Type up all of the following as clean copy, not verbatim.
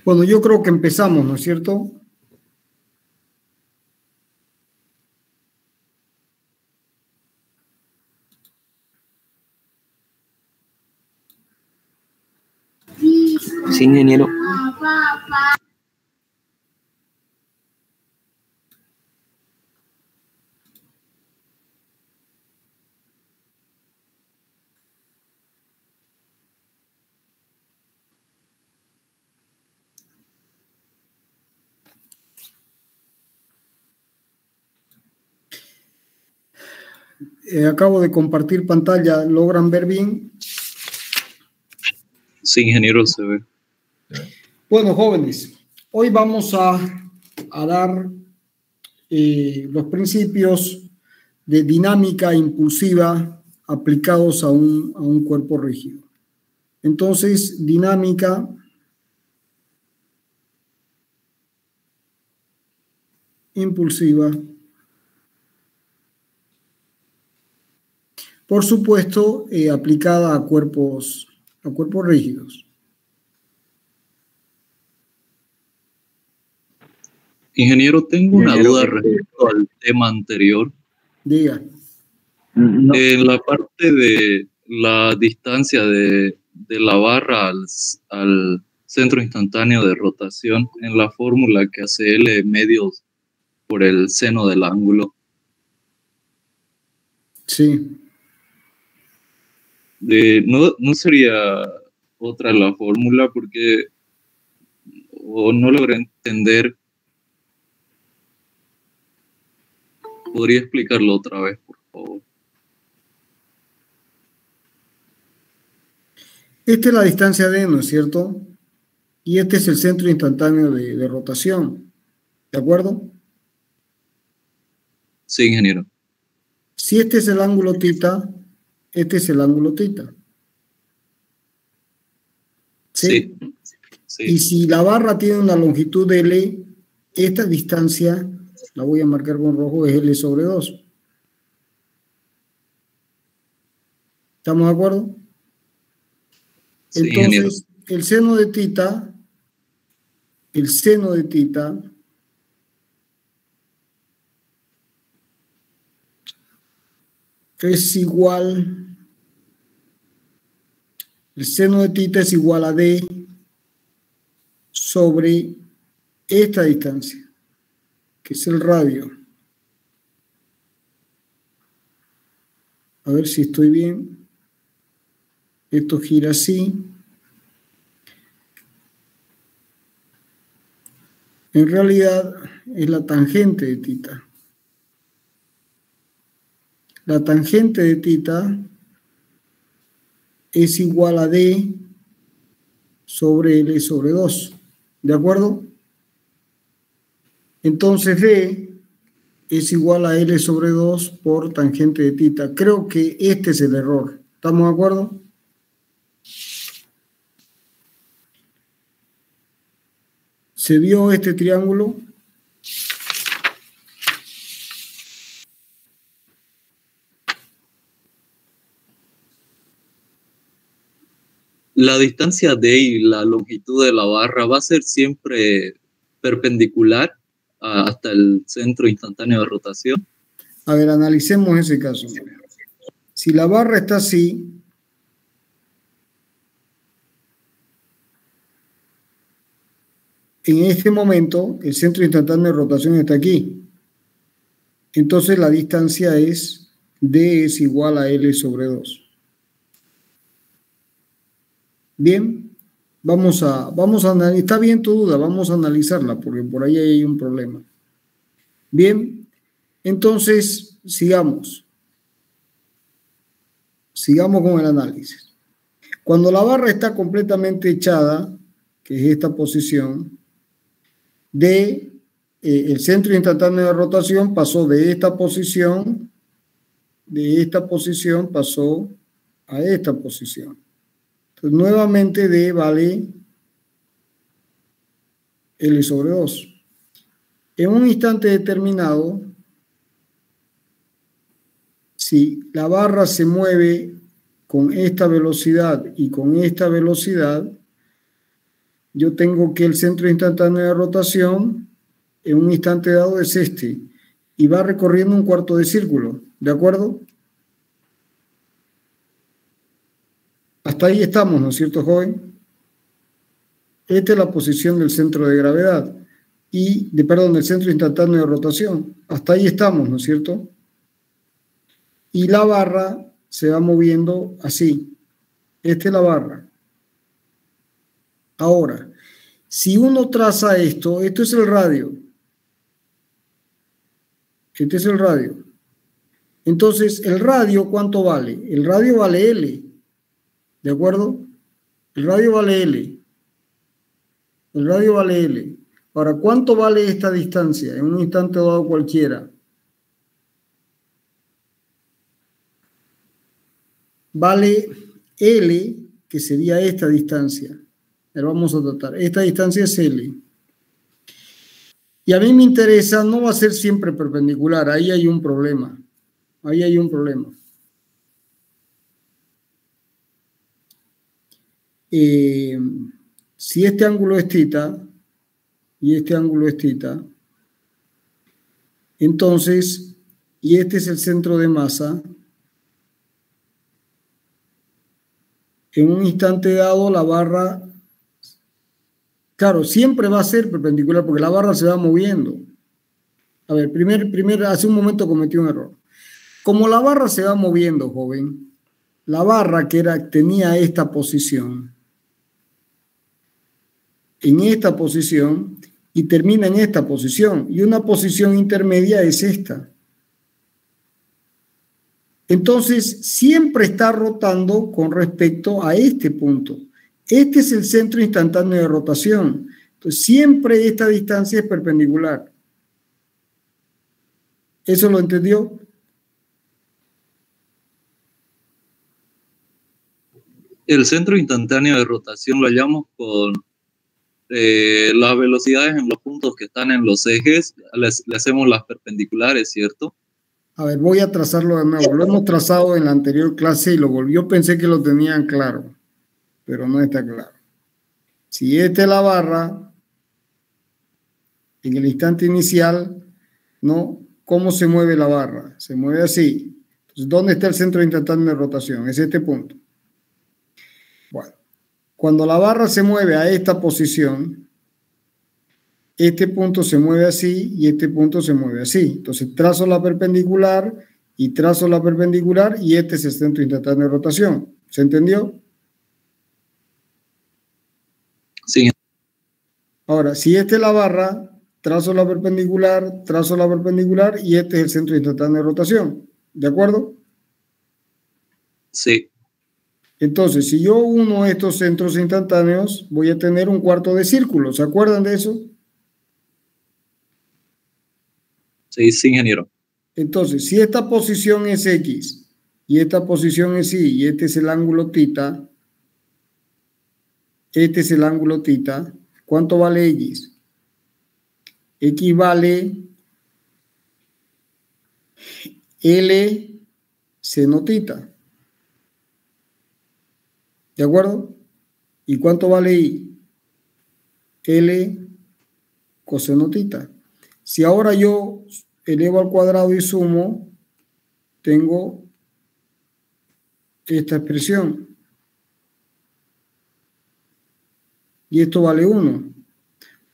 Bueno, yo creo que empezamos, ¿no es cierto? Sí, ingeniero. Acabo de compartir pantalla. ¿Logran ver bien? Sí, ingeniero, se ve. Bueno, jóvenes, hoy vamos a dar los principios de dinámica impulsiva aplicados a un cuerpo rígido. Entonces, dinámica impulsiva, por supuesto, aplicada a cuerpos rígidos. Ingeniero, tengo una duda respecto al tema anterior. Diga. No. En la parte de la distancia de la barra al centro instantáneo de rotación, en la fórmula que hace L medios por el seno del ángulo. Sí. ¿No sería otra la fórmula? Porque no logré entender. ¿Podría explicarlo otra vez, por favor? Esta es la distancia D, ¿no es cierto? Y este es el centro instantáneo de rotación. ¿De acuerdo? Sí, ingeniero. Si este es el ángulo θ, este es el ángulo θ. ¿Sí? Sí. Y si la barra tiene una longitud de L, esta distancia, la voy a marcar con rojo, es L sobre 2. ¿Estamos de acuerdo? Sí, entonces, ingeniero. el seno de θ es igual, el seno de θ es igual a D sobre esta distancia, que es el radio. A ver si estoy bien. Esto gira así. En realidad es la tangente de θ. La tangente de θ es igual a D sobre L sobre 2. ¿De acuerdo? Entonces D es igual a L sobre 2 por tangente de θ. Creo que este es el error. ¿Estamos de acuerdo? ¿Se vio este triángulo? La distancia D y la longitud de la barra va a ser siempre perpendicular hasta el centro instantáneo de rotación. A ver, analicemos ese caso. Si la barra está así, en este momento el centro instantáneo de rotación está aquí. Entonces la distancia es D es igual a L sobre 2. Bien, vamos a analizar. Está bien tu duda, vamos a analizarla porque por ahí hay un problema. Bien, entonces sigamos. Sigamos con el análisis. Cuando la barra está completamente echada, que es esta posición, el centro instantáneo de rotación pasó de esta posición pasó a esta posición. Entonces, nuevamente D vale L sobre 2. En un instante determinado, si la barra se mueve con esta velocidad y con esta velocidad, yo tengo que el centro instantáneo de rotación en un instante dado es este, y va recorriendo un cuarto de círculo, ¿de acuerdo? Hasta ahí estamos, ¿no es cierto, joven? Esta es la posición del centro de gravedad, del centro instantáneo de rotación. Hasta ahí estamos, ¿no es cierto? Y la barra se va moviendo así. Esta es la barra. Ahora, si uno traza esto es el radio. Este es el radio. Entonces, ¿el radio cuánto vale? El radio vale L. ¿De acuerdo? El radio vale L. El radio vale L. Ahora, ¿cuánto vale esta distancia en un instante dado cualquiera? Vale L, que sería esta distancia. Pero vamos a tratar. Esta distancia es L. Y a mí me interesa, no va a ser siempre perpendicular. Ahí hay un problema. Ahí hay un problema. Si este ángulo es θ y este ángulo es θ, entonces, y este es el centro de masa, en un instante dado la barra, claro, siempre va a ser perpendicular porque la barra se va moviendo. A ver, hace un momento cometí un error. Como la barra se va moviendo, joven, la barra tenía esta posición, en esta posición y termina en esta posición, y una posición intermedia es esta. Entonces, siempre está rotando con respecto a este punto. Este es el centro instantáneo de rotación. Entonces, siempre esta distancia es perpendicular. ¿Eso lo entendió? El centro instantáneo de rotación lo hallamos con las velocidades en los puntos que están en los ejes, le hacemos las perpendiculares, ¿cierto? A ver, voy a trazarlo de nuevo. Lo hemos trazado en la anterior clase y lo volvió. Pensé que lo tenían claro, pero no está claro. Si esta es la barra, en el instante inicial, ¿no? ¿Cómo se mueve la barra? Se mueve así. Entonces, ¿dónde está el centro instantáneo de rotación? Es este punto. Bueno, cuando la barra se mueve a esta posición, este punto se mueve así y este punto se mueve así. Entonces trazo la perpendicular y trazo la perpendicular y este es el centro instantáneo de rotación. ¿Se entendió? Sí. Ahora, si esta es la barra, trazo la perpendicular y este es el centro instantáneo de rotación. ¿De acuerdo? Sí. Entonces, si yo uno estos centros instantáneos, voy a tener un cuarto de círculo. ¿Se acuerdan de eso? Sí, ingeniero. Entonces, si esta posición es X y esta posición es Y y este es el ángulo θ, ¿cuánto vale X? X vale L seno θ. ¿De acuerdo? ¿Y cuánto vale Y? L coseno θ. Si ahora yo elevo al cuadrado y sumo, tengo esta expresión. Y esto vale 1.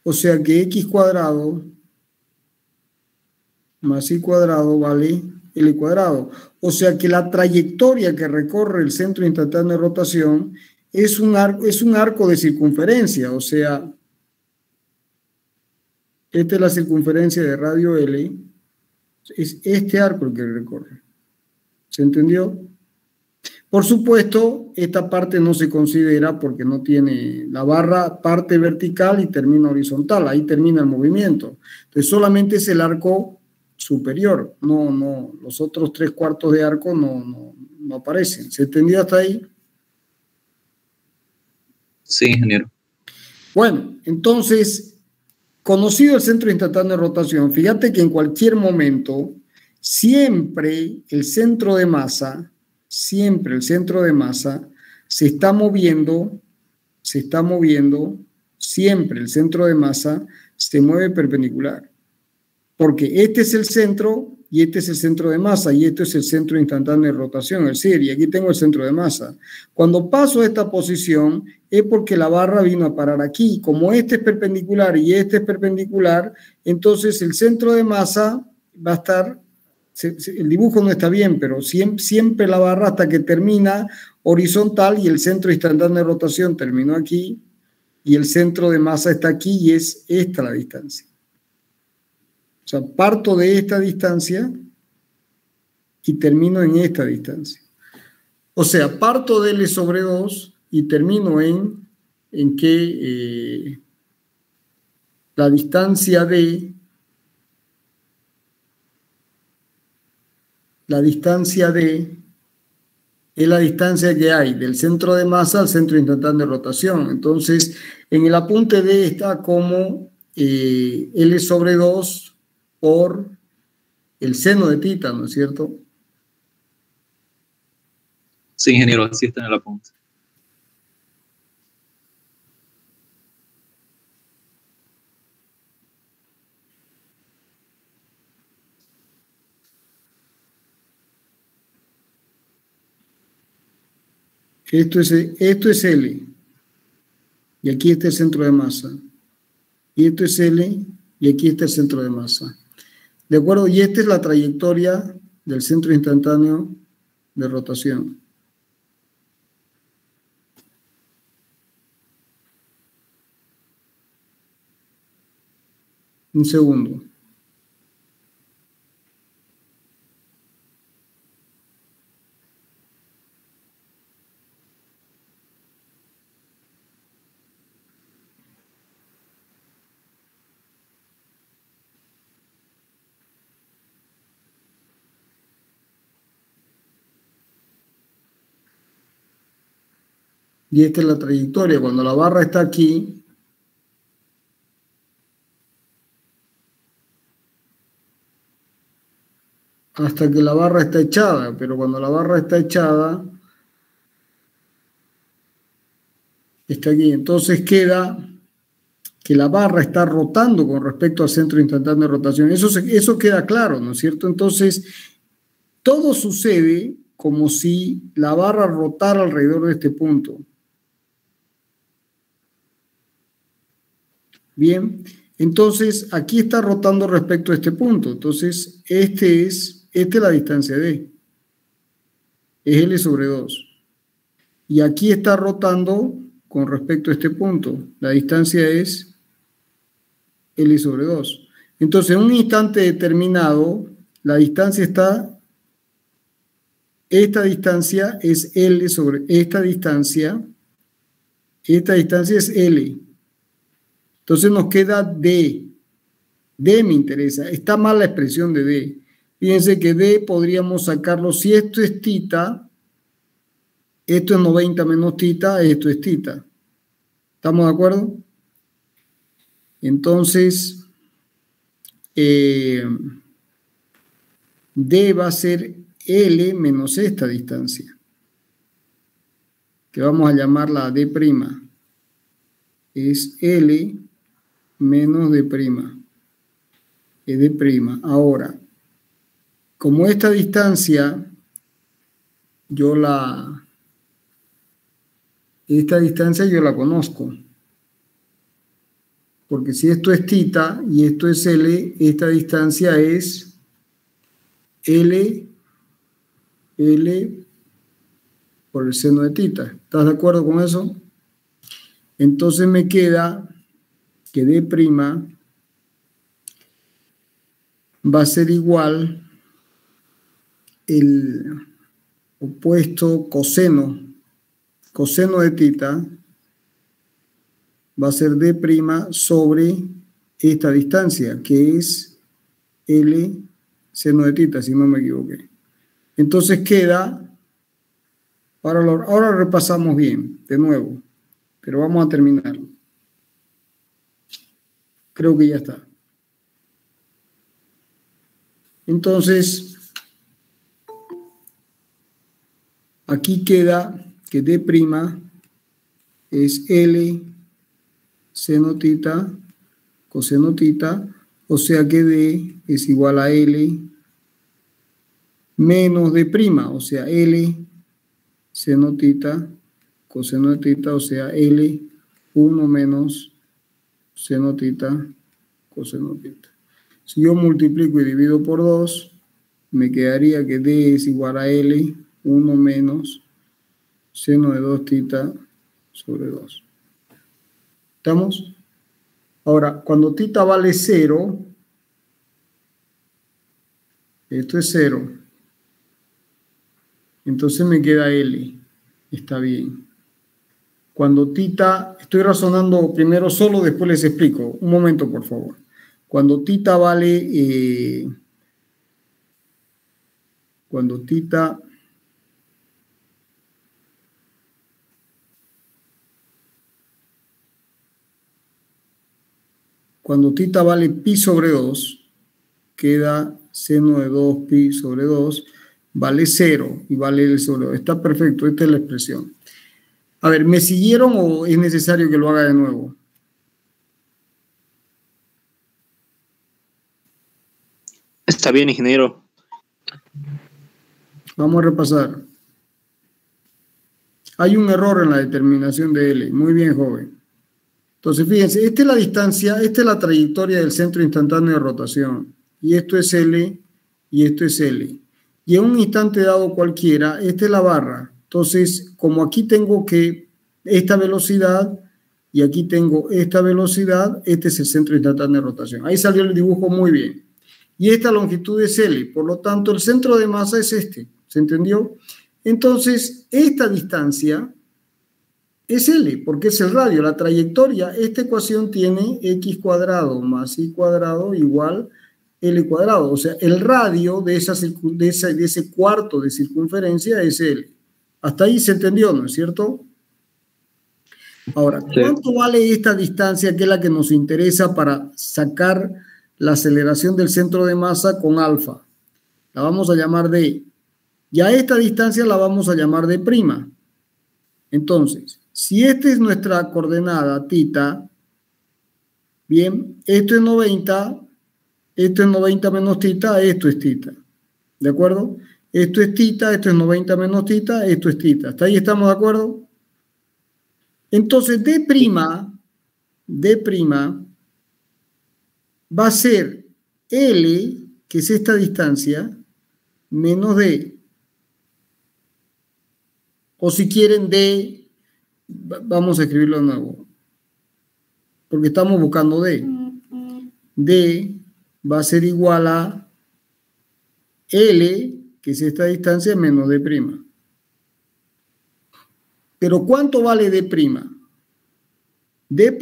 O sea que X cuadrado más Y cuadrado vale L cuadrado. O sea que la trayectoria que recorre el centro instantáneo de rotación es un arco de circunferencia. O sea, esta es la circunferencia de radio L. Es este arco el que recorre. ¿Se entendió? Por supuesto, esta parte no se considera porque no tiene la barra parte vertical y termina horizontal. Ahí termina el movimiento. Entonces solamente es el arco superior. No, los otros 3/4 de arco no aparecen. ¿Se entendió hasta ahí? Sí, ingeniero. Bueno, entonces, conocido el centro instantáneo de rotación, fíjate que en cualquier momento, siempre el centro de masa siempre el centro de masa se está moviendo, siempre el centro de masa se mueve perpendicular. Porque este es el centro y este es el centro de masa y este es el centro instantáneo de rotación, el CIR, y aquí tengo el centro de masa. Cuando paso a esta posición es porque la barra vino a parar aquí. Como este es perpendicular y este es perpendicular, entonces el centro de masa va a estar, el dibujo no está bien, pero siempre la barra hasta que termina horizontal y el centro instantáneo de rotación terminó aquí y el centro de masa está aquí y es esta la distancia. O sea, parto de esta distancia y termino en esta distancia. O sea, parto de L sobre 2 y termino en que la distancia D es la distancia que hay del centro de masa al centro instantáneo de rotación. Entonces, en el apunte D está como L sobre 2 por el seno de tita, ¿no es cierto? Sí, ingeniero, así está en el apunte. Esto es L. Y aquí está el centro de masa. Y esto es L. Y aquí está el centro de masa. ¿De acuerdo? Y esta es la trayectoria del centro instantáneo de rotación. Un segundo. Y esta es la trayectoria. Cuando la barra está aquí, hasta que la barra está echada, pero cuando la barra está echada, está aquí. Entonces queda que la barra está rotando con respecto al centro instantáneo de rotación. Eso queda claro, ¿no es cierto? Entonces, todo sucede como si la barra rotara alrededor de este punto. Bien, entonces aquí está rotando respecto a este punto. Entonces, esta es la distancia D. Es L sobre 2. Y aquí está rotando con respecto a este punto. La distancia es L sobre 2. Entonces, en un instante determinado, la distancia está, esta distancia es L sobre esta distancia es L. Entonces nos queda D. D me interesa. Está mal la expresión de D. Fíjense que D podríamos sacarlo, si esto es tita, esto es 90 menos tita, esto es tita. ¿Estamos de acuerdo? Entonces, D va a ser L menos esta distancia, que vamos a llamarla D'. Es L menos D'. Es D'. Ahora, como esta distancia, esta distancia yo la conozco. Porque si esto es tita y esto es L, esta distancia es L por el seno de tita. ¿Estás de acuerdo con eso? Entonces me queda que D' va a ser igual el opuesto coseno de tita va a ser D' sobre esta distancia, que es L seno de tita, si no me equivoqué. Entonces queda, ahora repasamos bien, de nuevo, pero vamos a terminarlo. Creo que ya está. Entonces, Aquí queda que D' es L seno tita coseno tita, o sea que D es igual a L menos D', o sea, L seno tita coseno de tita, o sea, L1 menos seno tita coseno tita. Si yo multiplico y divido por 2, me quedaría que D es igual a L1 menos seno de 2 tita sobre 2. ¿Estamos? Ahora, cuando tita vale 0, esto es 0, entonces me queda L. Está bien. Cuando tita, estoy razonando primero solo, después les explico. Un momento, por favor. Cuando tita vale, cuando tita vale pi sobre 2, queda seno de 2 pi sobre 2, vale 0 y vale L sobre 2. Está perfecto, esta es la expresión. A ver, ¿me siguieron o es necesario que lo haga de nuevo? Está bien, ingeniero. Vamos a repasar. Hay un error en la determinación de L. Muy bien, joven. Entonces, fíjense, esta es la distancia, esta es la trayectoria del centro instantáneo de rotación. Y esto es L y esto es L. Y en un instante dado cualquiera, esta es la barra. Entonces, como aquí tengo que esta velocidad y aquí tengo esta velocidad, este es el centro instantáneo de rotación. Ahí salió el dibujo muy bien. Y esta longitud es L, por lo tanto el centro de masa es este, ¿se entendió? Entonces, esta distancia es L, porque es el radio, la trayectoria. Esta ecuación tiene x cuadrado más y cuadrado igual L cuadrado. O sea, el radio de ese cuarto de circunferencia es L. Hasta ahí se entendió, ¿no es cierto? Ahora, ¿cuánto vale esta distancia que es la que nos interesa para sacar la aceleración del centro de masa con alfa? La vamos a llamar D. Y a esta distancia la vamos a llamar D'. Entonces, si esta es nuestra coordenada tita, bien, esto es 90 menos tita, esto es tita. ¿De acuerdo? Esto es tita, esto es 90 menos tita, esto es tita. ¿Hasta ahí estamos de acuerdo? Entonces, D' va a ser L, que es esta distancia, menos D. O si quieren D, vamos a escribirlo de nuevo, porque estamos buscando D. D va a ser igual a L, que es esta distancia, menos D'. Pero ¿cuánto vale D'? D'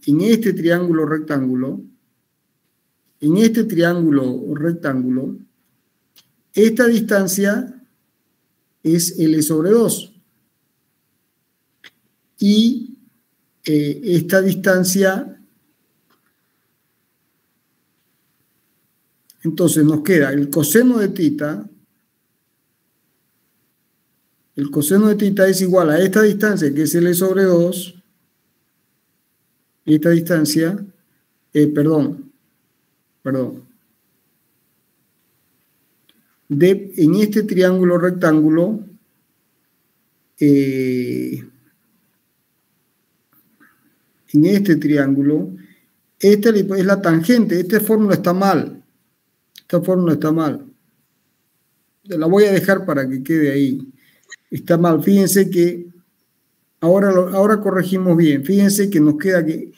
en este triángulo rectángulo, esta distancia es L sobre 2. Y esta distancia, entonces nos queda el coseno de tita. El coseno de tita es igual a esta distancia, que es L sobre 2. Esta distancia, perdón. En este triángulo rectángulo, en este triángulo, esta es la tangente. Esta fórmula está mal. La voy a dejar para que quede ahí. Está mal. Fíjense que ahora corregimos bien. Fíjense que nos queda que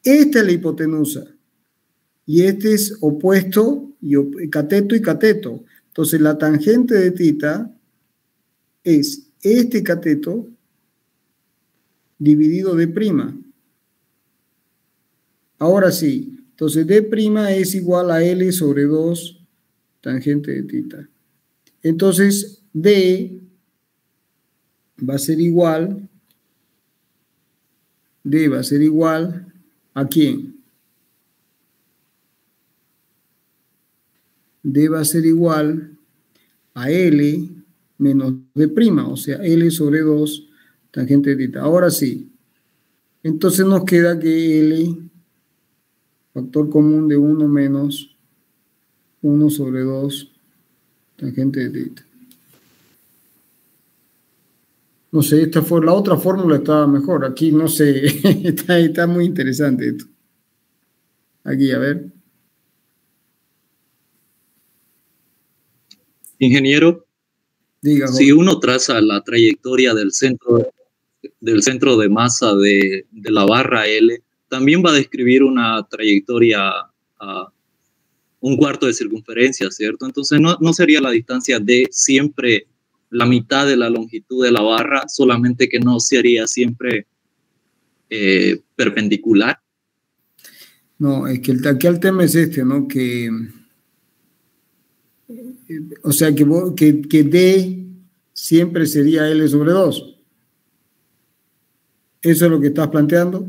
esta es la hipotenusa y este es opuesto, y cateto y cateto. Entonces la tangente de tita es este cateto dividido D'. Ahora sí, entonces D' es igual a L sobre 2 tangente de tita. Entonces D va a ser igual ¿a quién? D va a ser igual a L menos D', o sea, L sobre 2 tangente de θ. Ahora sí. Entonces nos queda que L, factor común de 1 menos 1 sobre 2 tangente de θ. No sé, la otra fórmula estaba mejor. Aquí no sé, está muy interesante esto. Aquí, a ver. Ingeniero, Diga, si joven. uno traza la trayectoria del centro de masa de la barra L, también va a describir una trayectoria a un cuarto de circunferencia, ¿cierto? Entonces no sería la distancia D siempre la mitad de la longitud de la barra, solamente que no sería siempre perpendicular. No, es que aquí el tema es este, ¿no? O sea, que D siempre sería L sobre 2. ¿Eso es lo que estás planteando?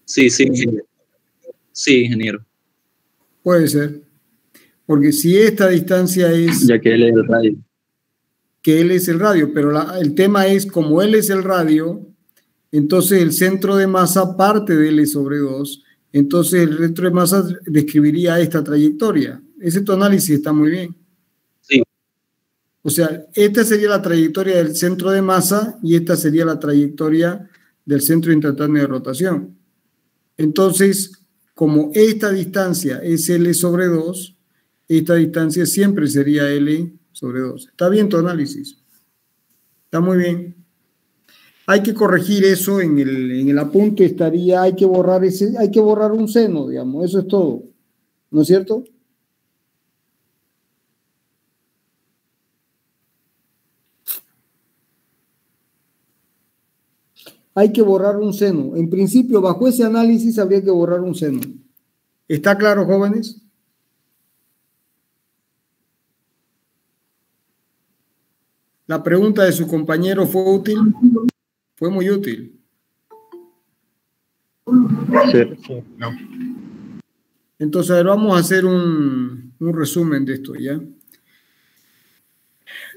Sí, ingeniero. Puede ser. Porque si esta distancia es... Ya que él es el radio. Que L es el radio, pero el tema es, como L es el radio, entonces el centro de masa parte de L sobre 2, entonces el centro de masa describiría esta trayectoria. Ese tu análisis está muy bien. Sí. O sea, esta sería la trayectoria del centro de masa y esta sería la trayectoria del centro instantáneo de rotación. Entonces, como esta distancia es L sobre 2, esta distancia siempre sería L sobre 2. ¿Está bien tu análisis? Está muy bien. Hay que corregir eso en el apunte, hay que borrar un seno, digamos, eso es todo. ¿No es cierto? Hay que borrar un seno. En principio, bajo ese análisis habría que borrar un seno. ¿Está claro, jóvenes? La pregunta de su compañero fue útil. Fue muy útil. Sí. No. Entonces, a ver, vamos a hacer un resumen de esto, ¿ya?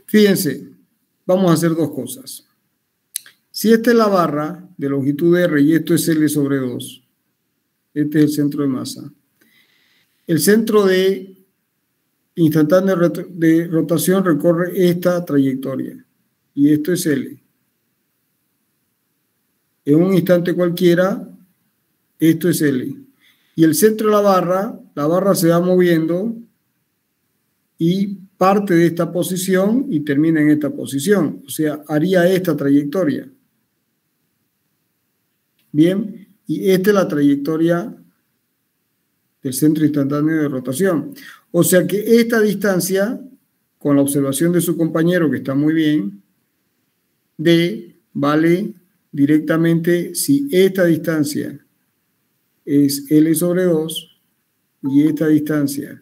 Fíjense, vamos a hacer dos cosas. Si esta es la barra de longitud R y esto es L sobre 2, este es el centro de masa. El centro de instantáneo de rotación recorre esta trayectoria y esto es L. En un instante cualquiera, esto es L. Y el centro de la barra se va moviendo y parte de esta posición y termina en esta posición. O sea, haría esta trayectoria. Bien, y esta es la trayectoria del centro instantáneo de rotación. O sea que esta distancia, con la observación de su compañero, que está muy bien, D vale directamente si esta distancia es L sobre 2 y esta distancia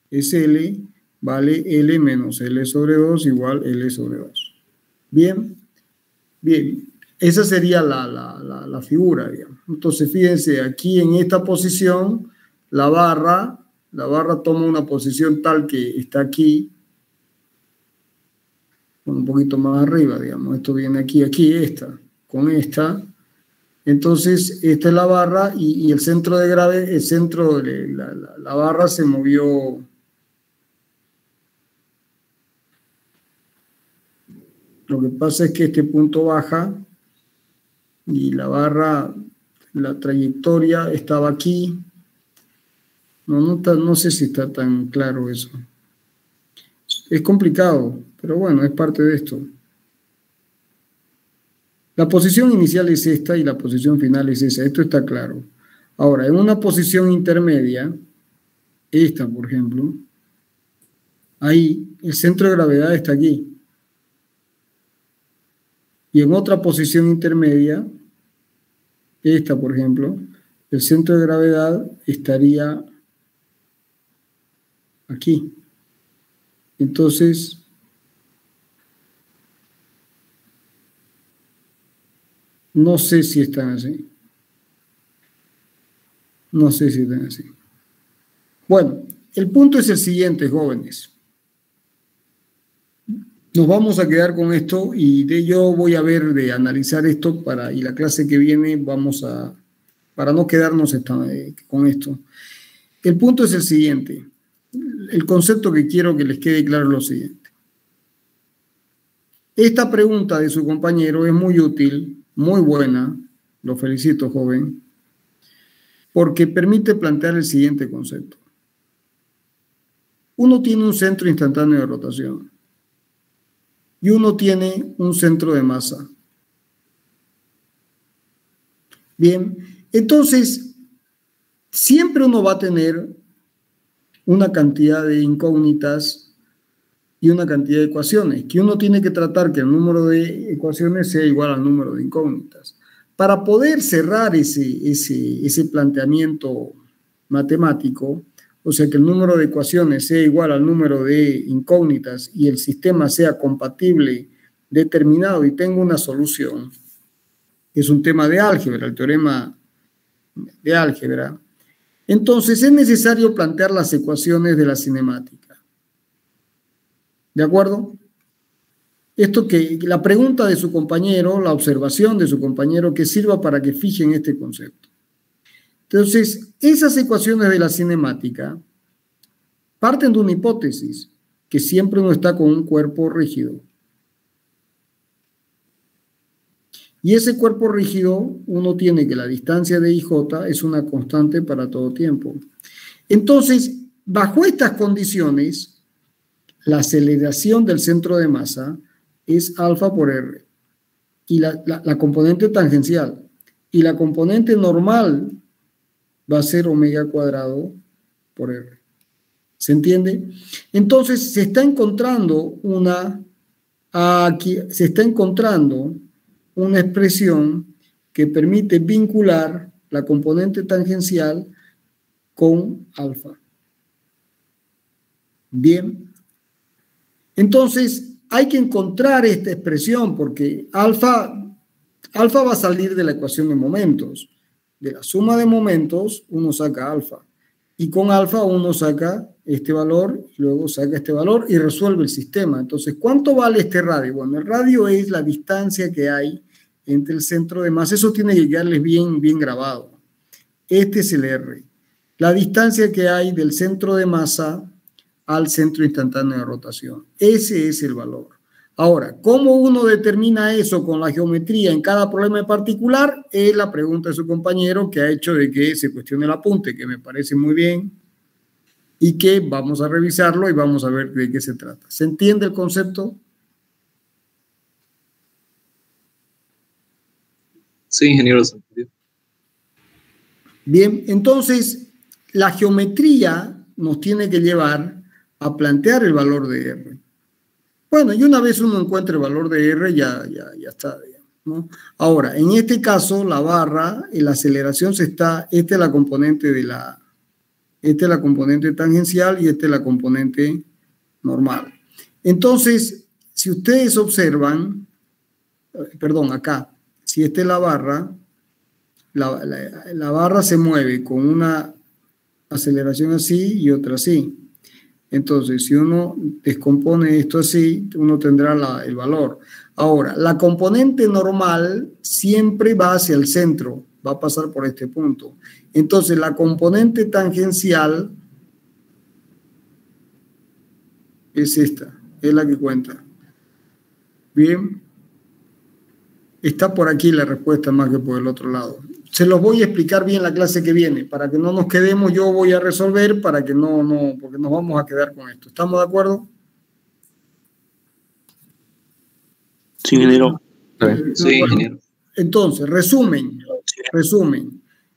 es L, vale L menos L sobre 2 igual L sobre 2. Bien, bien. Esa sería la figura, digamos. Entonces, fíjense, aquí en esta posición, la barra toma una posición tal que está aquí, un poquito más arriba, digamos. Esto viene aquí, esta, con esta. Entonces, esta es la barra y el centro de gravedad, el centro de la barra se movió. Lo que pasa es que este punto baja y la barra, la trayectoria estaba aquí. No sé si está tan claro eso. Es complicado, pero bueno, es parte de esto. La posición inicial es esta y la posición final es esa. Esto está claro. Ahora, en una posición intermedia, esta, por ejemplo, ahí el centro de gravedad está aquí. Y en otra posición intermedia, esta, por ejemplo, el centro de gravedad estaría aquí. Entonces, no sé si están así. No sé si están así. Bueno, el punto es el siguiente, jóvenes. Nos vamos a quedar con esto y yo voy a ver de analizar esto y la clase que viene para no quedarnos con esto. El punto es el siguiente. El concepto que quiero que les quede claro es lo siguiente. Esta pregunta de su compañero es muy útil, muy buena, lo felicito, joven, porque permite plantear el siguiente concepto. Uno tiene un centro instantáneo de rotación y uno tiene un centro de masa. Bien, entonces, siempre uno va a tener una cantidad de incógnitas y una cantidad de ecuaciones, que uno tiene que tratar que el número de ecuaciones sea igual al número de incógnitas. Para poder cerrar ese planteamiento matemático, o sea, que el número de ecuaciones sea igual al número de incógnitas y el sistema sea compatible, determinado y tenga una solución, es un tema de álgebra, el teorema de álgebra. Entonces es necesario plantear las ecuaciones de la cinemática. ¿De acuerdo? Esto que la pregunta de su compañero, la observación de su compañero, que sirva para que fijen este concepto. Entonces, esas ecuaciones de la cinemática parten de una hipótesis, que siempre uno está con un cuerpo rígido. Y ese cuerpo rígido, uno tiene que la distancia de IJ es una constante para todo tiempo. Entonces, bajo estas condiciones, la aceleración del centro de masa es alfa por R. Y la componente tangencial. Y la componente normal va a ser omega cuadrado por R. ¿Se entiende? Entonces, se está encontrando una expresión que permite vincular la componente tangencial con alfa. Bien. Entonces, hay que encontrar esta expresión porque alfa va a salir de la ecuación de momentos. De la suma de momentos, uno saca alfa. Y con alfa uno saca este valor, y luego saca este valor y resuelve el sistema. Entonces, ¿cuánto vale este radio? Bueno, el radio es la distancia que hay entre el centro de masa. Eso tiene que quedarles bien, bien grabado. Este es el R. La distancia que hay del centro de masa al centro instantáneo de rotación. Ese es el valor. Ahora, ¿cómo uno determina eso con la geometría en cada problema en particular? Es la pregunta de su compañero que ha hecho de que se cuestione el apunte, que me parece muy bien, y que vamos a revisarlo y vamos a ver de qué se trata. ¿Se entiende el concepto? Sí, ingeniero. Bien, entonces la geometría nos tiene que llevar a plantear el valor de R. Bueno, y una vez uno encuentra el valor de R, ya está, ¿no? Ahora, en este caso, la barra, la aceleración esta es la componente esta es la componente tangencial y esta es la componente normal. Entonces, si ustedes observan, perdón, acá, si esta es la barra, la barra se mueve con una aceleración así y otra así. Entonces, si uno descompone esto así, uno tendrá el valor. Ahora, la componente normal siempre va hacia el centro, va a pasar por este punto. Entonces, la componente tangencial es esta, es la que cuenta. Bien. Está por aquí la respuesta más que por el otro lado. Se los voy a explicar bien la clase que viene, para que no nos quedemos, yo voy a resolver, para que porque nos vamos a quedar con esto. ¿Estamos de acuerdo? Sí, ingeniero. Sí, ingeniero. Entonces, resumen.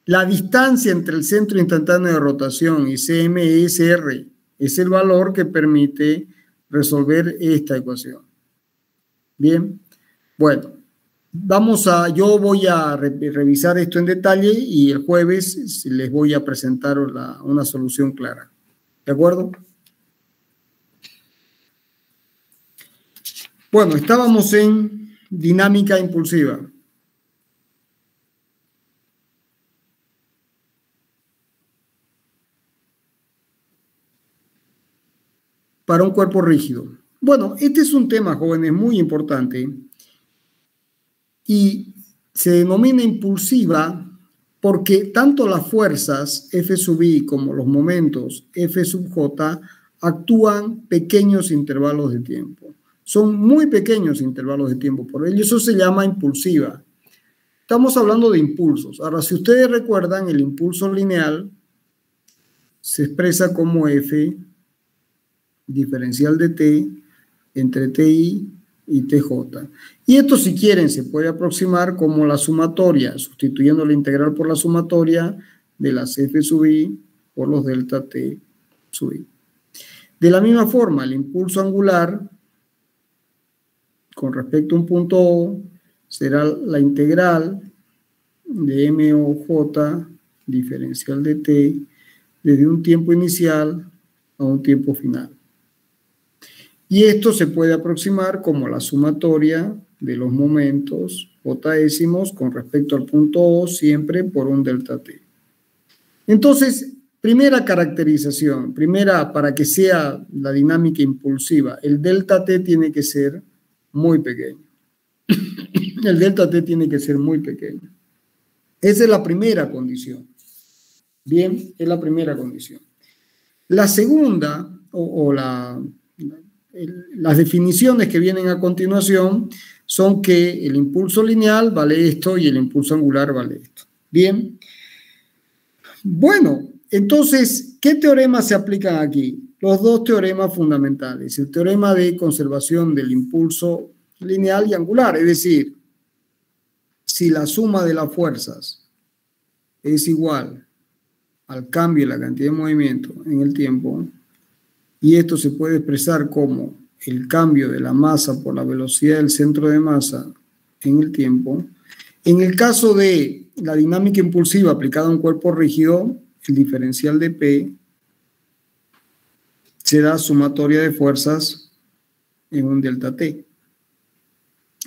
La distancia entre el centro instantáneo de rotación y CMSR es el valor que permite resolver esta ecuación. Bien, bueno. Yo voy a revisar esto en detalle y el jueves les voy a presentar una solución clara. ¿De acuerdo? Bueno, estábamos en dinámica impulsiva. Para un cuerpo rígido. Bueno, este es un tema, jóvenes, muy importante y se denomina impulsiva porque tanto las fuerzas F sub I como los momentos F sub J actúan pequeños intervalos de tiempo. Son muy pequeños intervalos de tiempo, por ello eso se llama impulsiva. Estamos hablando de impulsos. Ahora, si ustedes recuerdan, el impulso lineal se expresa como F diferencial de T entre TI y TJ. Y esto, si quieren, se puede aproximar como la sumatoria, sustituyendo la integral por la sumatoria de las F sub I por los delta T sub I. De la misma forma, el impulso angular con respecto a un punto O será la integral de MOJ diferencial de T desde un tiempo inicial a un tiempo final. Y esto se puede aproximar como la sumatoria de los momentos J-ésimos con respecto al punto O siempre por un delta T. Entonces, primera caracterización, primera para que sea la dinámica impulsiva, el delta T tiene que ser muy pequeño. El delta T tiene que ser muy pequeño. Esa es la primera condición. Bien, es la primera condición. La segunda, las definiciones que vienen a continuación son que el impulso lineal vale esto y el impulso angular vale esto. Bien. Bueno, entonces, ¿qué teoremas se aplican aquí? Los dos teoremas fundamentales. El teorema de conservación del impulso lineal y angular, es decir, si la suma de las fuerzas es igual al cambio de la cantidad de movimiento en el tiempo, y esto se puede expresar como el cambio de la masa por la velocidad del centro de masa en el tiempo. En el caso de la dinámica impulsiva aplicada a un cuerpo rígido, el diferencial de P será sumatoria de fuerzas en un delta T.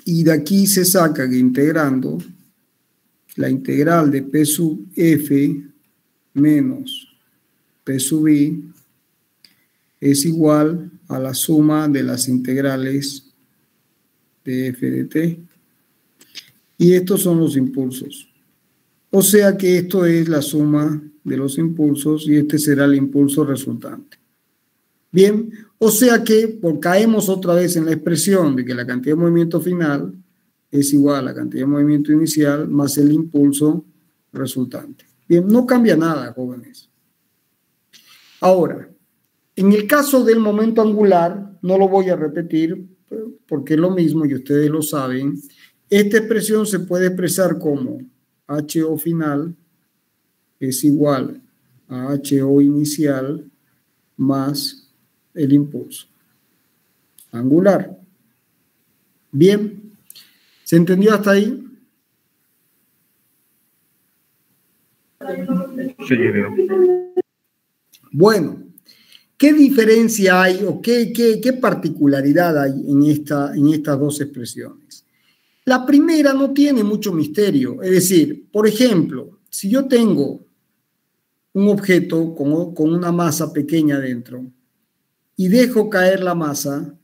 Y de aquí se saca que integrando la integral de P sub F menos P sub I es igual a la suma de las integrales de F de T. Y estos son los impulsos. O sea que esto es la suma de los impulsos y este será el impulso resultante. Bien, o sea que caemos otra vez en la expresión de que la cantidad de movimiento final es igual a la cantidad de movimiento inicial más el impulso resultante. Bien, no cambia nada, jóvenes. Ahora, en el caso del momento angular, no lo voy a repetir porque es lo mismo y ustedes lo saben. Esta expresión se puede expresar como HO final es igual a HO inicial más el impulso angular. Bien, ¿se entendió hasta ahí? Sí, bueno, ¿qué diferencia hay o qué particularidad hay en estas dos expresiones? La primera no tiene mucho misterio, es decir, por ejemplo, si yo tengo un objeto con una masa pequeña dentro y dejo caer la masa,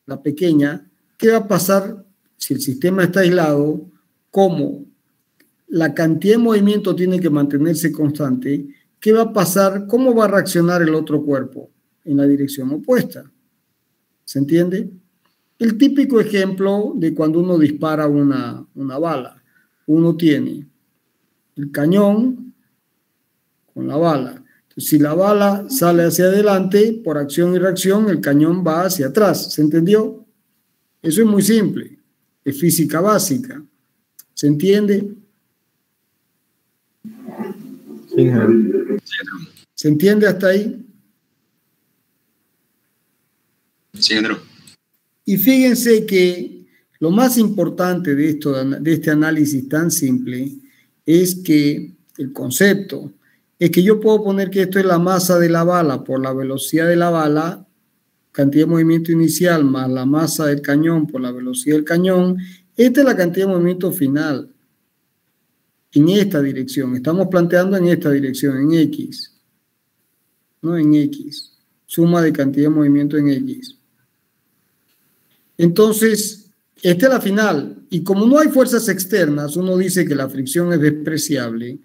la pequeña, ¿qué va a pasar si el sistema está aislado? Como la cantidad de movimiento tiene que mantenerse constante, ¿qué va a pasar? ¿Cómo va a reaccionar el otro cuerpo en la dirección opuesta? ¿Se entiende? El típico ejemplo de cuando uno dispara una bala. Uno tiene el cañón con la bala. Entonces, si la bala sale hacia adelante, por acción y reacción, el cañón va hacia atrás. ¿Se entendió? Eso es muy simple. Es física básica. ¿Se entiende? sí. ¿Se entiende hasta ahí? Sí, Andrew. Y fíjense que lo más importante de este análisis tan simple es que el concepto es que yo puedo poner que esto es la masa de la bala por la velocidad de la bala, cantidad de movimiento inicial más la masa del cañón por la velocidad del cañón. Esta es la cantidad de movimiento final en esta dirección. Estamos planteando en esta dirección, en X, no en X, suma de cantidad de movimiento en X. Entonces, esta es la final. Y como no hay fuerzas externas, uno dice que la fricción es despreciable.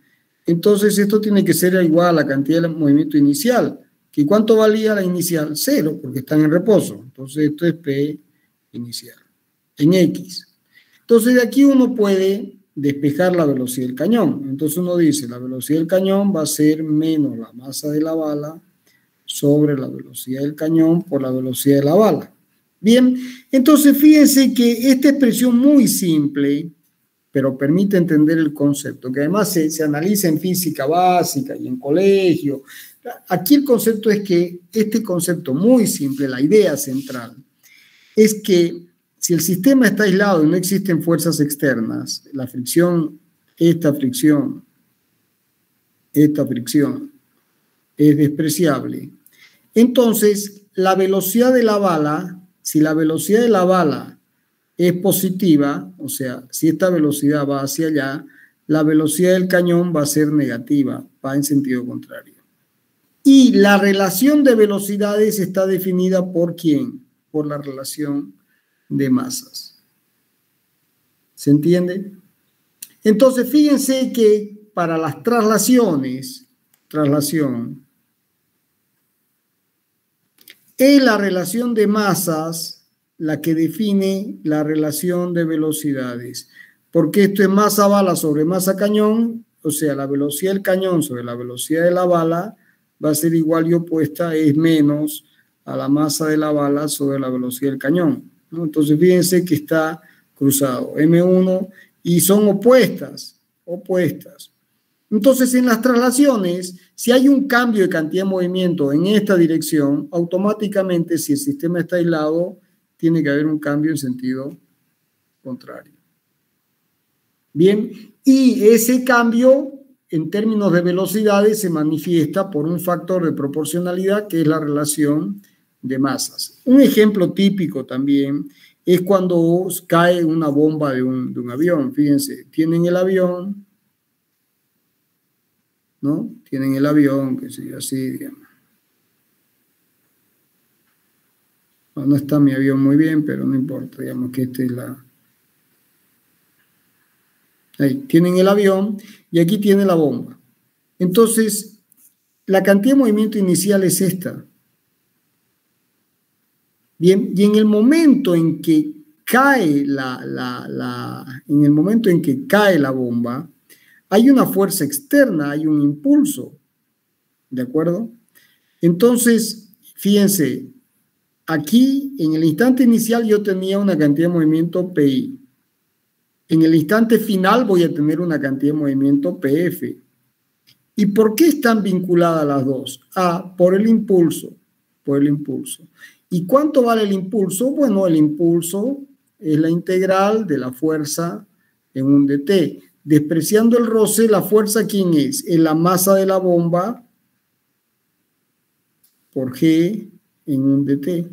Entonces, esto tiene que ser igual a la cantidad de movimiento inicial. ¿Y cuánto valía la inicial? 0, porque están en reposo. Entonces, esto es P inicial, en X. Entonces, de aquí uno puede despejar la velocidad del cañón. Entonces, uno dice, la velocidad del cañón va a ser menos la masa de la bala sobre la velocidad del cañón por la velocidad de la bala. Bien, entonces fíjense que esta expresión muy simple, pero permite entender el concepto, que además se analiza en física básica y en colegio. Aquí el concepto es que este concepto muy simple, la idea central, es que si el sistema está aislado y no existen fuerzas externas, la fricción, esta fricción es despreciable. Entonces, la velocidad de la bala, si la velocidad de la bala es positiva, o sea, si esta velocidad va hacia allá, la velocidad del cañón va a ser negativa, va en sentido contrario. Y la relación de velocidades está definida por ¿quién? Por la relación de masas. ¿Se entiende? Entonces, fíjense que para las traslación, es la relación de masas la que define la relación de velocidades. Porque esto es masa bala sobre masa cañón, o sea, la velocidad del cañón sobre la velocidad de la bala va a ser igual y opuesta, es menos a la masa de la bala sobre la velocidad del cañón, ¿no? Entonces, fíjense que está cruzado, M1, y son opuestas. Entonces, en las traslaciones, si hay un cambio de cantidad de movimiento en esta dirección, automáticamente, si el sistema está aislado, tiene que haber un cambio en sentido contrario. Bien, y ese cambio, en términos de velocidades, se manifiesta por un factor de proporcionalidad, que es la relación de masas. Un ejemplo típico también es cuando cae una bomba de un avión. Fíjense, tienen el avión, ¿no? Tienen el avión, que sé yo, así, digamos. No está mi avión muy bien, pero no importa, digamos que esta es la... Ahí, tienen el avión y aquí tiene la bomba. Entonces, la cantidad de movimiento inicial es esta. Bien, y en el momento en que cae en el momento en que cae la bomba, hay una fuerza externa, hay un impulso, ¿de acuerdo? Entonces, fíjense, aquí en el instante inicial yo tenía una cantidad de movimiento PI. En el instante final voy a tener una cantidad de movimiento PF. ¿Y por qué están vinculadas las dos? Por el impulso, ¿Y cuánto vale el impulso? Bueno, el impulso es la integral de la fuerza en un dt. Despreciando el roce, la fuerza, ¿quién es? Es la masa de la bomba por G en un dt.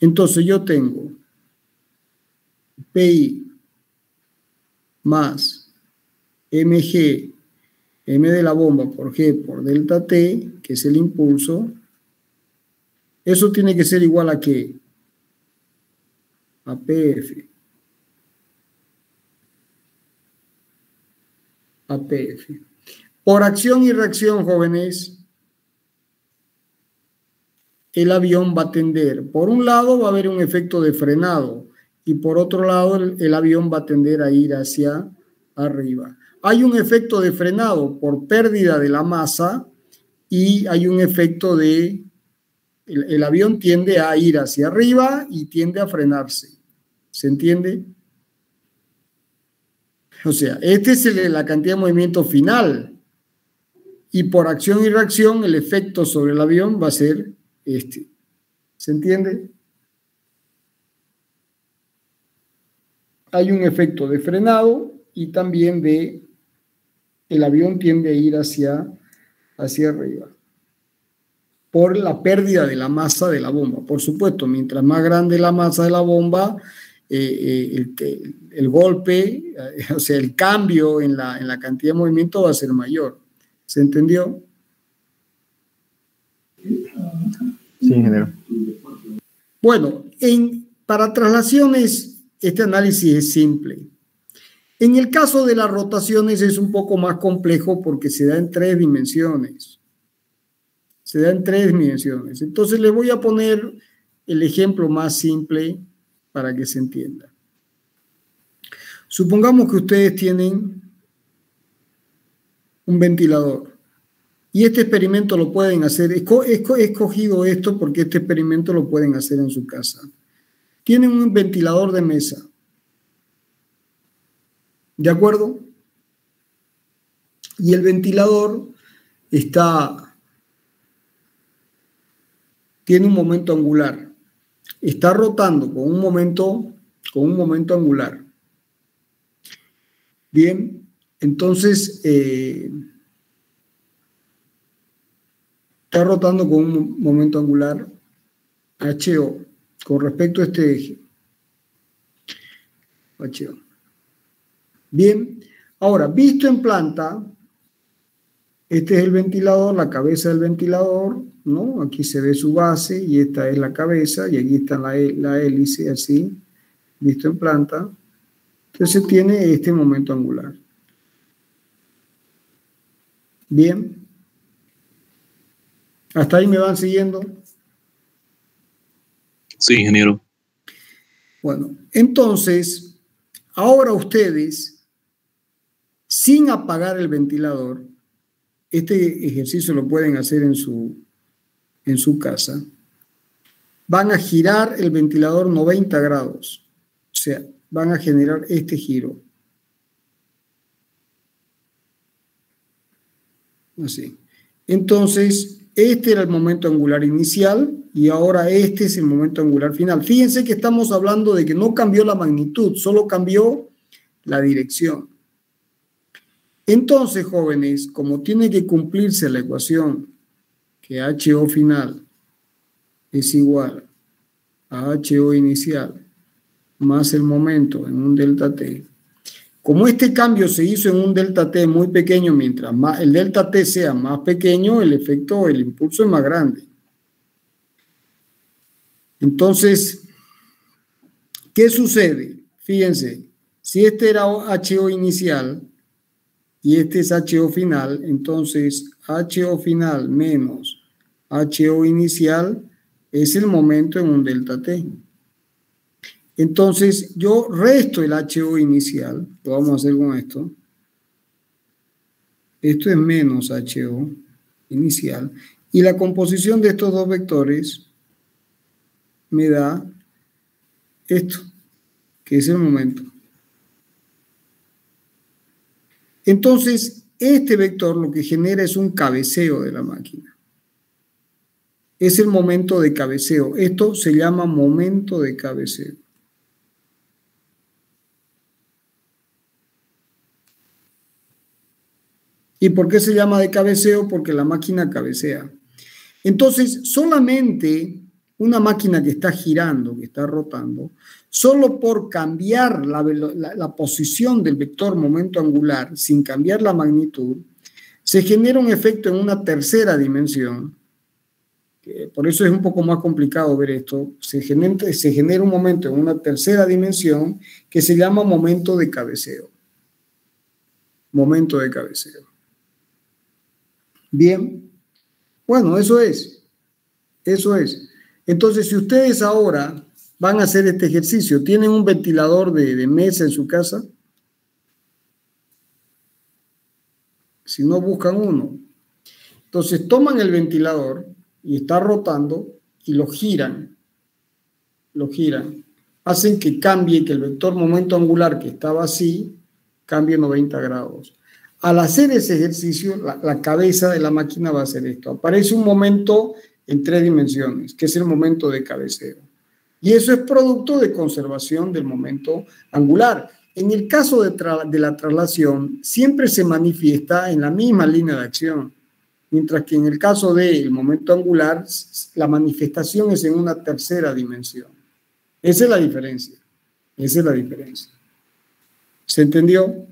Entonces yo tengo PI más mg, m de la bomba por G por delta T, que es el impulso. Eso tiene que ser igual a ¿qué? A PF. A PF. Por acción y reacción, jóvenes, el avión va a tender. Por un lado va a haber un efecto de frenado y por otro lado el avión va a tender a ir hacia arriba. Hay un efecto de frenado por pérdida de la masa y hay un efecto de... El avión tiende a ir hacia arriba y tiende a frenarse. ¿Se entiende? O sea, esta es la cantidad de movimiento final. Y por acción y reacción, el efecto sobre el avión va a ser este. ¿Se entiende? Hay un efecto de frenado y también de... El avión tiende a ir hacia arriba. Por la pérdida de la masa de la bomba. Por supuesto, mientras más grande la masa de la bomba, el golpe, o sea, el cambio en la cantidad de movimiento va a ser mayor. ¿Se entendió? Sí, ingeniero. Bueno, para traslaciones, este análisis es simple. En el caso de las rotaciones es un poco más complejo porque se da en 3 dimensiones. Se da en 3 dimensiones. Entonces les voy a poner el ejemplo más simple para que se entienda. Supongamos que ustedes tienen un ventilador y este experimento lo pueden hacer. He escogido esto porque este experimento lo pueden hacer en su casa. Tienen un ventilador de mesa. ¿De acuerdo? Y el ventilador tiene un momento angular. Está rotando con un momento angular. Bien, entonces está rotando con un momento angular HO con respecto a este eje. HO. Bien, ahora, visto en planta, este es el ventilador, la cabeza del ventilador, ¿no? Aquí se ve su base y esta es la cabeza y aquí está la hélice, así, visto en planta. Entonces tiene este momento angular. Bien. ¿Hasta ahí me van siguiendo? Sí, ingeniero. Bueno, entonces, ahora ustedes, sin apagar el ventilador, este ejercicio lo pueden hacer en su casa, van a girar el ventilador 90 grados, o sea, van a generar este giro. Así. Entonces, este era el momento angular inicial y ahora este es el momento angular final. Fíjense que estamos hablando de que no cambió la magnitud, solo cambió la dirección. Entonces, jóvenes, como tiene que cumplirse la ecuación que HO final es igual a HO inicial más el momento en un delta T, como este cambio se hizo en un delta T muy pequeño, mientras más el delta T sea más pequeño, el efecto, el impulso es más grande. Entonces, ¿qué sucede? Fíjense, si este era HO inicial y este es HO final, entonces HO final menos HO inicial es el momento en un delta T. Entonces yo resto el HO inicial, lo vamos a hacer con esto. Esto es menos HO inicial. Y la composición de estos dos vectores me da esto, que es el momento. Entonces, este vector lo que genera es un cabeceo de la máquina. Es el momento de cabeceo. Esto se llama momento de cabeceo. ¿Y por qué se llama de cabeceo? Porque la máquina cabecea. Entonces, solamente una máquina que está girando, que está rotando, solo por cambiar la posición del vector momento angular, sin cambiar la magnitud, se genera un efecto en una tercera dimensión. Por eso es un poco más complicado ver esto. Se genera un momento en una tercera dimensión que se llama momento de cabeceo. Momento de cabeceo. Bien. Bueno, eso es. Eso es. Entonces, si ustedes ahora van a hacer este ejercicio, ¿tienen un ventilador de mesa en su casa? Si no, buscan uno. Entonces, toman el ventilador y está rotando y lo giran. Lo giran. Hacen que cambie, que el vector momento angular que estaba así, cambie 90 grados. Al hacer ese ejercicio, la cabeza de la máquina va a hacer esto. Aparece un momento en 3 dimensiones, que es el momento de cabeceo. Y eso es producto de conservación del momento angular. En el caso de la traslación, siempre se manifiesta en la misma línea de acción, mientras que en el caso del momento angular, la manifestación es en una tercera dimensión. Esa es la diferencia. Esa es la diferencia. ¿Se entendió?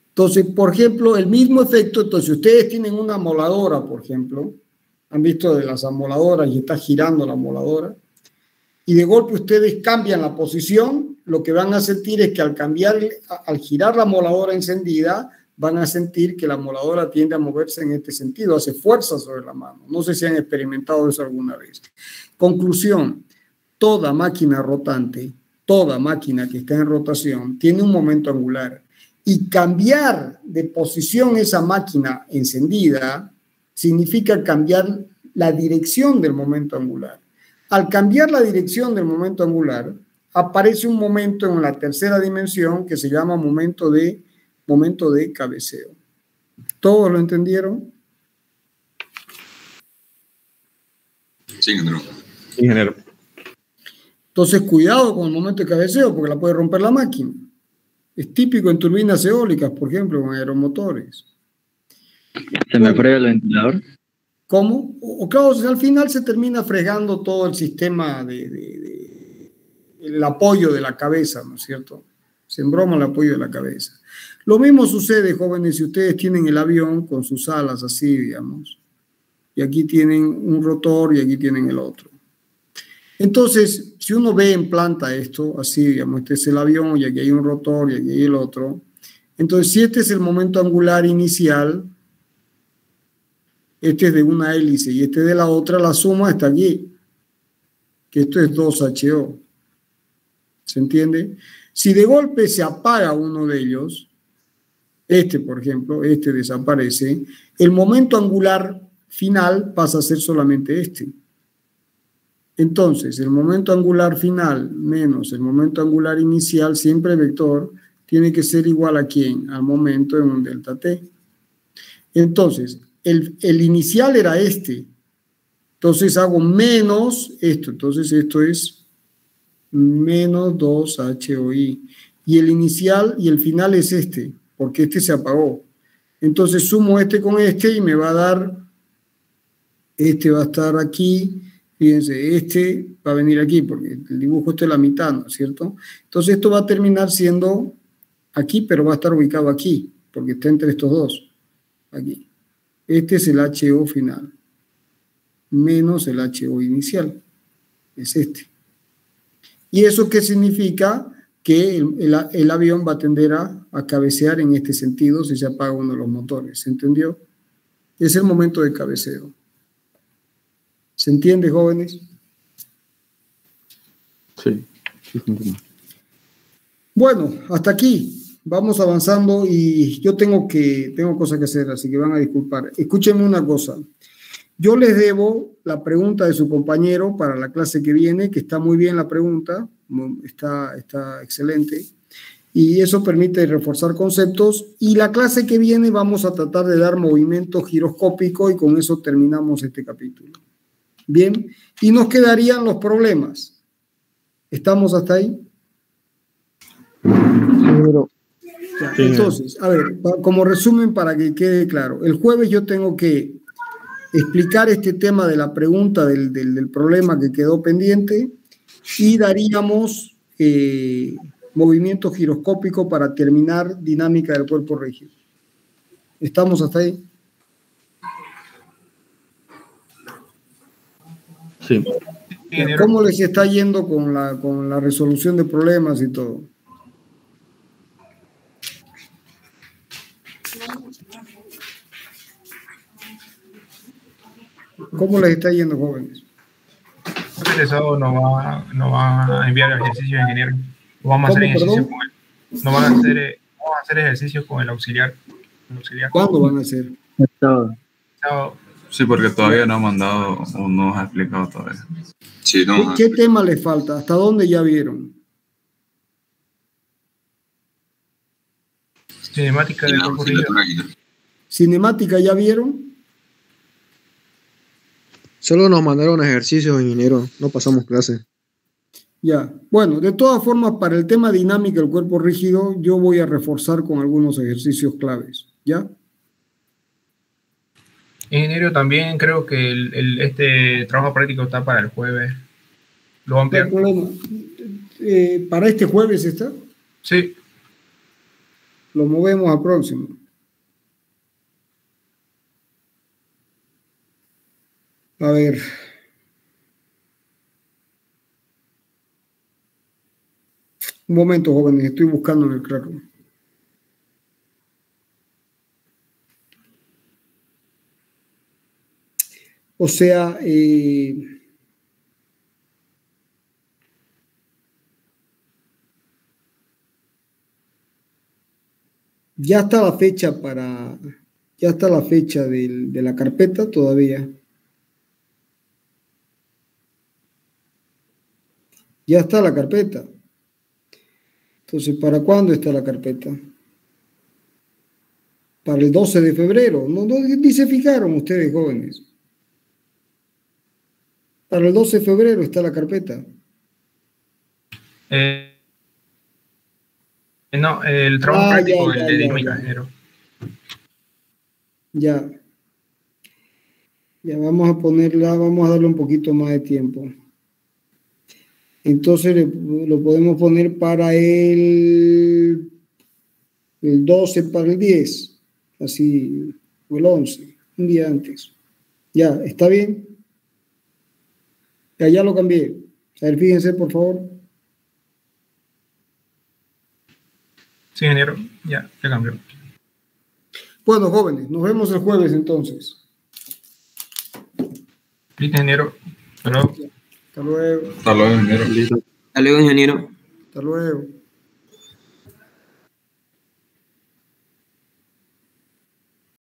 Entonces, por ejemplo, el mismo efecto, entonces, si ustedes tienen una amoladora, por ejemplo, han visto de las amoladoras y está girando la amoladora, y de golpe ustedes cambian la posición, lo que van a sentir es que al girar la moladora encendida, van a sentir que la moladora tiende a moverse en este sentido, hace fuerza sobre la mano. No sé si han experimentado eso alguna vez. Conclusión, toda máquina rotante, toda máquina que está en rotación, tiene un momento angular. Y cambiar de posición esa máquina encendida significa cambiar la dirección del momento angular. Al cambiar la dirección del momento angular, aparece un momento en la tercera dimensión que se llama momento de cabeceo. ¿Todos lo entendieron? Sí, ingeniero. Ingeniero. Entonces, cuidado con el momento de cabeceo porque la puede romper la máquina. Es típico en turbinas eólicas, por ejemplo, en aeromotores. ¿Se me frega el ventilador? ¿Cómo? O claro, al final se termina fregando todo el sistema el apoyo de la cabeza, ¿no es cierto? Se embroma el apoyo de la cabeza. Lo mismo sucede, jóvenes, si ustedes tienen el avión con sus alas así, digamos, y aquí tienen un rotor y aquí tienen el otro. Entonces, si uno ve en planta esto, así, digamos, este es el avión y aquí hay un rotor y aquí hay el otro, entonces si este es el momento angular inicial, este es de una hélice y este de la otra, la suma está aquí, que esto es 2HO. ¿Se entiende? Si de golpe se apaga uno de ellos, este, por ejemplo, este desaparece, el momento angular final pasa a ser solamente este. Entonces, el momento angular final menos el momento angular inicial, siempre vector, tiene que ser igual a ¿quién? Al momento en un delta t. Entonces, el inicial era este. Entonces hago menos esto. Entonces esto es menos 2HOI. Y el inicial y el final es este, porque este se apagó. Entonces sumo este con este y me va a dar, este va a estar aquí. Fíjense, este va a venir aquí, porque el dibujo está en la mitad, ¿no es cierto? Entonces esto va a terminar siendo aquí, pero va a estar ubicado aquí, porque está entre estos dos. Aquí. Este es el HO final, menos el HO inicial. Es este. ¿Y eso qué significa? Que el avión va a tender a cabecear en este sentido si se apaga uno de los motores. ¿Se entendió? Es el momento de cabeceo. ¿Se entiende, jóvenes? Sí. Bueno, hasta aquí. Vamos avanzando y yo tengo cosas que hacer, así que van a disculpar. Escúchenme una cosa. Yo les debo la pregunta de su compañero para la clase que viene, que está muy bien la pregunta, está excelente, y eso permite reforzar conceptos. Y la clase que viene vamos a tratar de dar movimiento giroscópico y con eso terminamos este capítulo. Bien, y nos quedarían los problemas. ¿Estamos hasta ahí? Entonces, a ver, como resumen para que quede claro, el jueves yo tengo que explicar este tema de la pregunta del problema que quedó pendiente y daríamos movimiento giroscópico para terminar dinámica del cuerpo rígido. ¿Estamos hasta ahí? Sí. ¿Cómo les está yendo con la resolución de problemas y todo? ¿Cómo les está yendo, jóvenes? Eso nos va a enviar ejercicios, ingeniero. Vamos a hacer ejercicios con él. Vamos a hacer ejercicios con el auxiliar. ¿Cuándo van a hacer? Sábado. Sí, porque todavía no ha mandado o no ha explicado todavía. Sí, no, ¿Qué tema les falta? ¿Hasta dónde ya vieron? Cinemática del cuerpo rígido. ¿Cinemática ya vieron? Solo nos mandaron ejercicios, ingeniero, no pasamos clase. Ya, bueno, de todas formas, para el tema dinámica del cuerpo rígido, yo voy a reforzar con algunos ejercicios claves, ¿ya? Ingeniero, también creo que este trabajo práctico está para el jueves. ¿Lo va a ampliar? No hay problema. ¿Para este jueves está? Sí. Lo movemos al próximo. A ver. Un momento, jóvenes, estoy buscando en el Classroom. O sea, ya está la fecha de la carpeta todavía. Ya está la carpeta. Entonces, ¿para cuándo está la carpeta? Para el 12 de febrero. No, ni se fijaron ustedes, jóvenes. Para el 12 de febrero está la carpeta. No, el trabajo práctico, el de dinámica, ingeniero. Ya. Ya vamos a darle un poquito más de tiempo. Entonces lo podemos poner para el 12, para el 10, así, o el 11, un día antes. Ya, ¿está bien? Ya lo cambié. A ver, fíjense, por favor. Sí, ingeniero, ya cambió. Bueno, jóvenes, nos vemos el jueves entonces. Listo, ingeniero. Hasta luego. Hasta luego. Hasta luego, ingeniero. Hasta luego, ingeniero. Hasta luego.